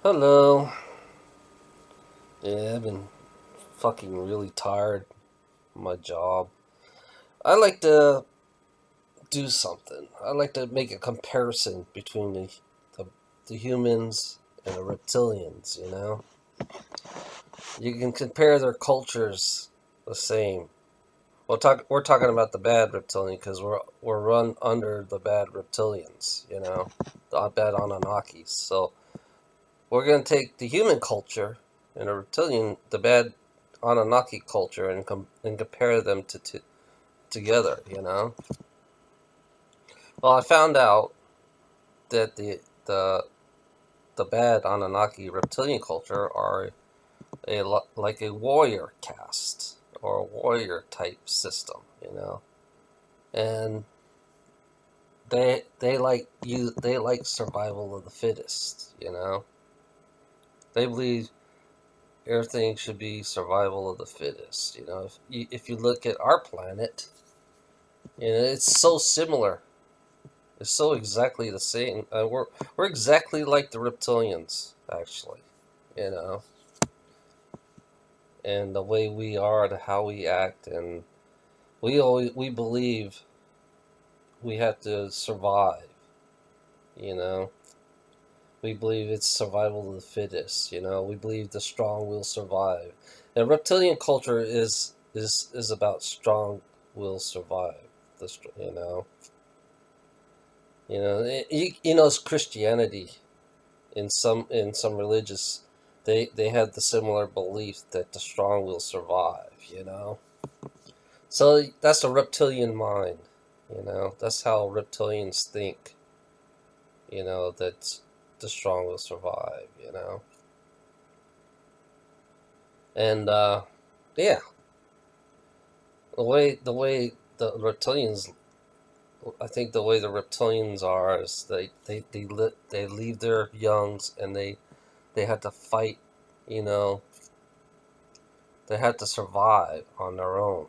Hello. Yeah, I've been fucking really tired of my job. I like to do something. I like to make a comparison between the, the humans and the reptilians, you know? You can compare their cultures the same. We're talking about the bad reptilian because we're run under the bad reptilians, the bad Anunnakis. So we're going to take the human culture and the bad Anunnaki culture, and compare them together. Well, I found out that the the bad Anunnaki reptilian culture are like a warrior caste or a warrior type system, and they like survival of the fittest. They believe everything should be survival of the fittest. If you look at our planet, it's so similar. It's so exactly the same. We're exactly like the reptilians, actually. You know, and the way we are, and how we act, and we believe we have to survive. You know, we believe it's survival of the fittest. We believe the strong will survive. And reptilian culture is about strong will survive. You know, it's Christianity. In some religious, they have the similar belief that the strong will survive. So that's a reptilian mind. That's how reptilians think. That the strong will survive. And yeah, the way the reptilians, I think the way the reptilians are is they leave their youngs, and they had to fight. you know they had to survive on their own.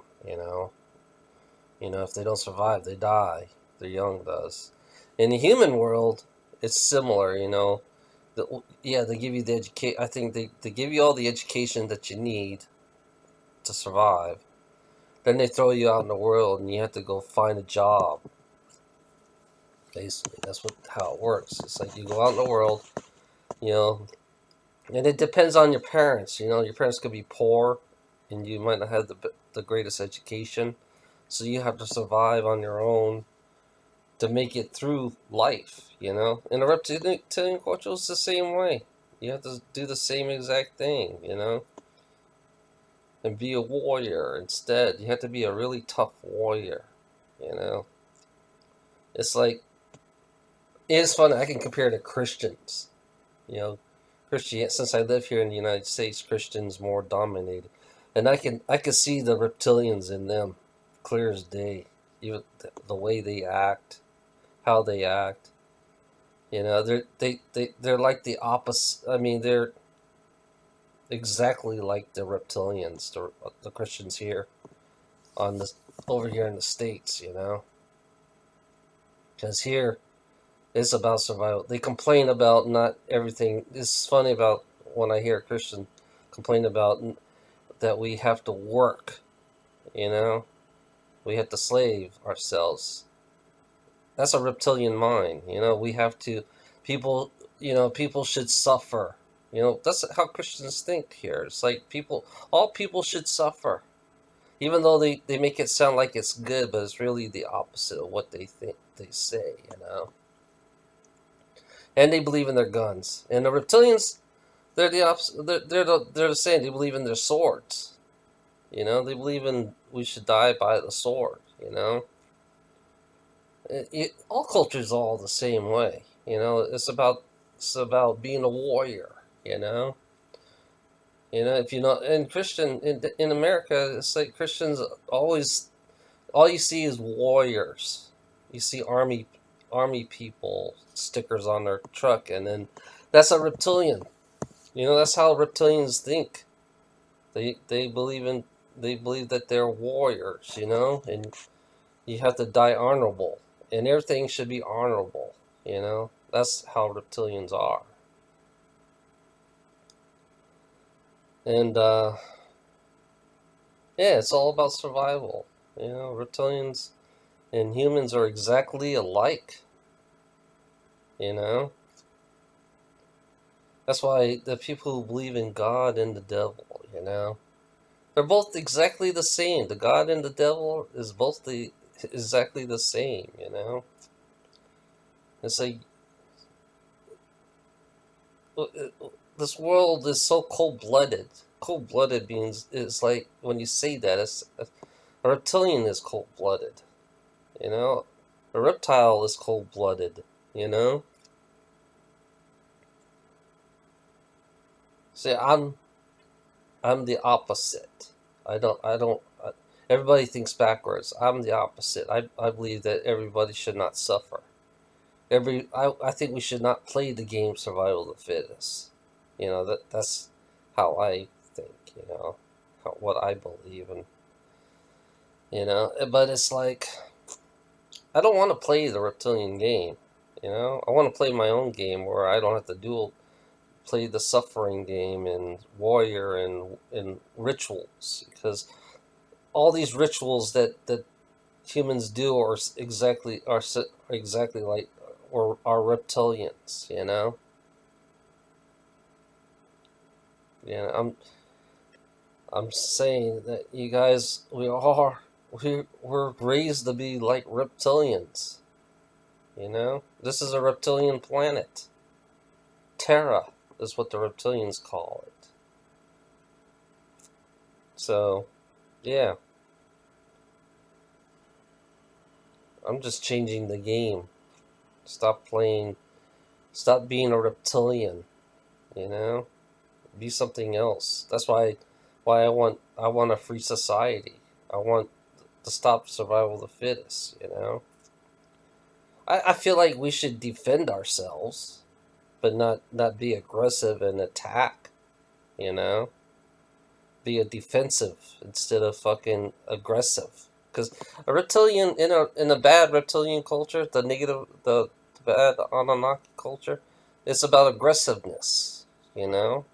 If they don't survive, they die. The young does. In the human world, it's similar. Yeah, they give you the education. I think they give you all the education that you need to survive. Then they throw you out in the world, and you have to go find a job. Basically, that's how it works. It's like you go out in the world, you know, and it depends on your parents. Your parents could be poor, and you might not have the greatest education, so you have to survive on your own to make it through life. And the reptilian culture is the same way. You have to do the same exact thing. And be a warrior instead. You have to be a really tough warrior. You know, it's like it's funny. I can compare to Christians. You know, Since I live here in the United States, Christians more dominated, and I can see the reptilians in them, clear as day. Even the way they act, how they act. They're like the opposite. I mean, they're exactly like the reptilians, the Christians here on the over here in the States. Because here it's about survival. They complain about not everything. It's funny about when I hear a Christian complain about that we have to work. You know, we have to slave ourselves. That's a reptilian mind. We have to. People should suffer. That's how Christians think here. It's like all people should suffer. Even though they make it sound like it's good, but it's really the opposite of what they think they say. And they believe in their guns. And the reptilians, they're the opposite. They're the same. They believe in their swords. They believe in we should die by the sword. All cultures are all the same way. It's about being a warrior. You know. If you know, in Christian in America, it's like Christians always, all you see is warriors. You see army people stickers on their truck, and then that's a reptilian. That's how reptilians think. They believe that they're warriors. And you have to die honorable, and everything should be honorable. That's how reptilians are. And yeah, it's all about survival. Reptilians and humans are exactly alike. You know, that's why the people who believe in God and the devil, they're both exactly the same. The God and the devil is both the exactly the same. It's like this world is so cold blooded. Cold blooded means it's like when you say that, a reptilian is cold blooded. You know, a reptile is cold blooded. You know. See, I'm the opposite. I don't. Everybody thinks backwards. I'm the opposite. I believe that everybody should not suffer. I think we should not play the game survival of the fittest. That's how I think. What I believe, and but it's like I don't want to play the reptilian game. I want to play my own game where I don't have to play the suffering game and warrior and rituals, because all these rituals that humans do are exactly like or are reptilians. I'm saying that you guys, we're raised to be like reptilians. This is a reptilian planet. Terra is what the reptilians call it. So yeah, I'm just changing the game. Stop playing. Stop being a reptilian. You know, be something else. That's why I want a free society. I want to stop survival of the fittest. I feel like we should defend ourselves, but not be aggressive and attack. You know, be a defensive instead of fucking aggressive. Because a reptilian in a bad reptilian culture, the bad Anunnaki culture, it's about aggressiveness. You know,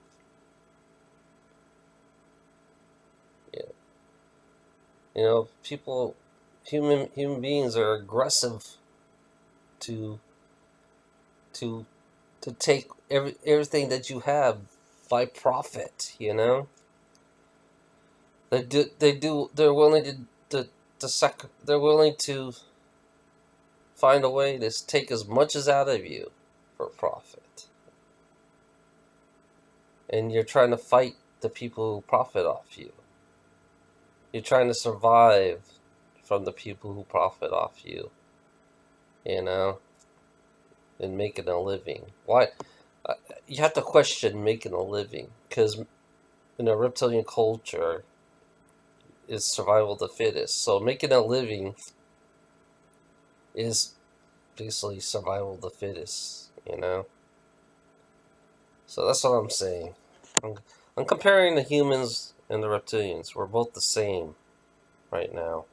yeah. People, human beings are aggressive to to to take everything that you have by profit. They're willing they're willing to find a way to take as much as out of you for profit. And you're trying to fight the people who profit off you. You're trying to survive from the people who profit off you, you know, and making a living. Why? You have to question making a living, because in a reptilian culture is survival of the fittest. So making a living is basically survival of the fittest. So that's what I'm saying. I'm comparing the humans and the reptilians. We're both the same right now.